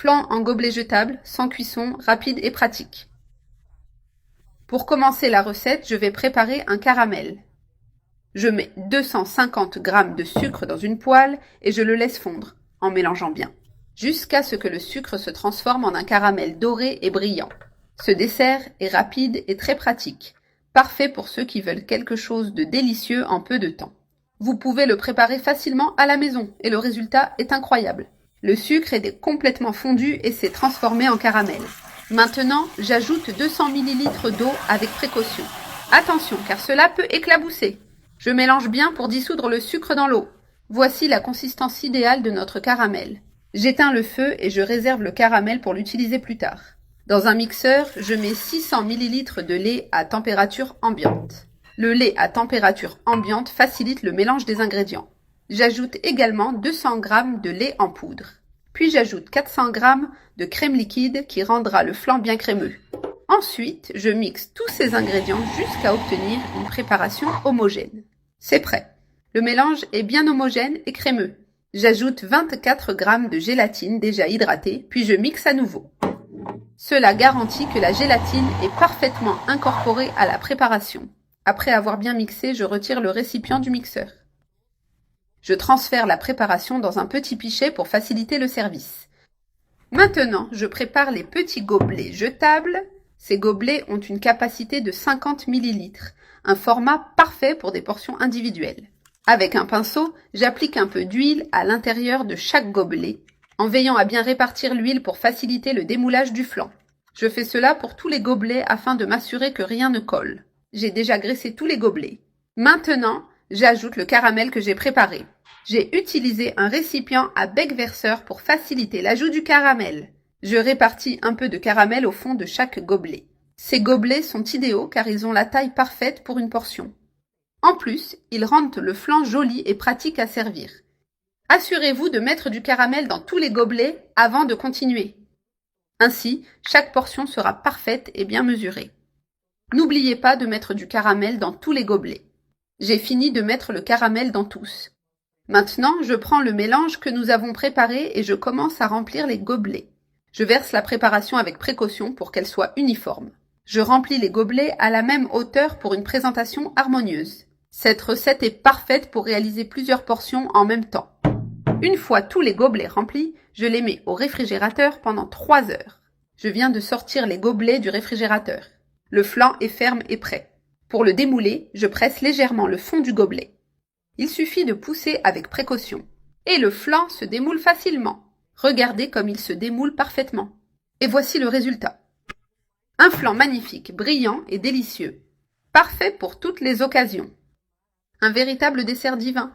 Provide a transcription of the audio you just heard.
Flan en gobelet jetable, sans cuisson, rapide et pratique. Pour commencer la recette, je vais préparer un caramel. Je mets 250 g de sucre dans une poêle et je le laisse fondre, en mélangeant bien, jusqu'à ce que le sucre se transforme en un caramel doré et brillant. Ce dessert est rapide et très pratique, parfait pour ceux qui veulent quelque chose de délicieux en peu de temps. Vous pouvez le préparer facilement à la maison et le résultat est incroyable. Le sucre est complètement fondu et s'est transformé en caramel. Maintenant, j'ajoute 200 ml d'eau avec précaution. Attention, car cela peut éclabousser. Je mélange bien pour dissoudre le sucre dans l'eau. Voici la consistance idéale de notre caramel. J'éteins le feu et je réserve le caramel pour l'utiliser plus tard. Dans un mixeur, je mets 600 ml de lait à température ambiante. Le lait à température ambiante facilite le mélange des ingrédients. J'ajoute également 200 g de lait en poudre. Puis j'ajoute 400 g de crème liquide qui rendra le flan bien crémeux. Ensuite, je mixe tous ces ingrédients jusqu'à obtenir une préparation homogène. C'est prêt. Le mélange est bien homogène et crémeux. J'ajoute 24 g de gélatine déjà hydratée, puis je mixe à nouveau. Cela garantit que la gélatine est parfaitement incorporée à la préparation. Après avoir bien mixé, je retire le récipient du mixeur. Je transfère la préparation dans un petit pichet pour faciliter le service. Maintenant, je prépare les petits gobelets jetables. Ces gobelets ont une capacité de 50 ml, un format parfait pour des portions individuelles. Avec un pinceau, j'applique un peu d'huile à l'intérieur de chaque gobelet, en veillant à bien répartir l'huile pour faciliter le démoulage du flan. Je fais cela pour tous les gobelets afin de m'assurer que rien ne colle. J'ai déjà graissé tous les gobelets. Maintenant, j'ajoute le caramel que j'ai préparé. J'ai utilisé un récipient à bec verseur pour faciliter l'ajout du caramel. Je répartis un peu de caramel au fond de chaque gobelet. Ces gobelets sont idéaux car ils ont la taille parfaite pour une portion. En plus, ils rendent le flan joli et pratique à servir. Assurez-vous de mettre du caramel dans tous les gobelets avant de continuer. Ainsi, chaque portion sera parfaite et bien mesurée. N'oubliez pas de mettre du caramel dans tous les gobelets. J'ai fini de mettre le caramel dans tous. Maintenant, je prends le mélange que nous avons préparé et je commence à remplir les gobelets. Je verse la préparation avec précaution pour qu'elle soit uniforme. Je remplis les gobelets à la même hauteur pour une présentation harmonieuse. Cette recette est parfaite pour réaliser plusieurs portions en même temps. Une fois tous les gobelets remplis, je les mets au réfrigérateur pendant 3 heures. Je viens de sortir les gobelets du réfrigérateur. Le flan est ferme et prêt. Pour le démouler, je presse légèrement le fond du gobelet. Il suffit de pousser avec précaution. Et le flan se démoule facilement. Regardez comme il se démoule parfaitement. Et voici le résultat. Un flan magnifique, brillant et délicieux. Parfait pour toutes les occasions. Un véritable dessert divin.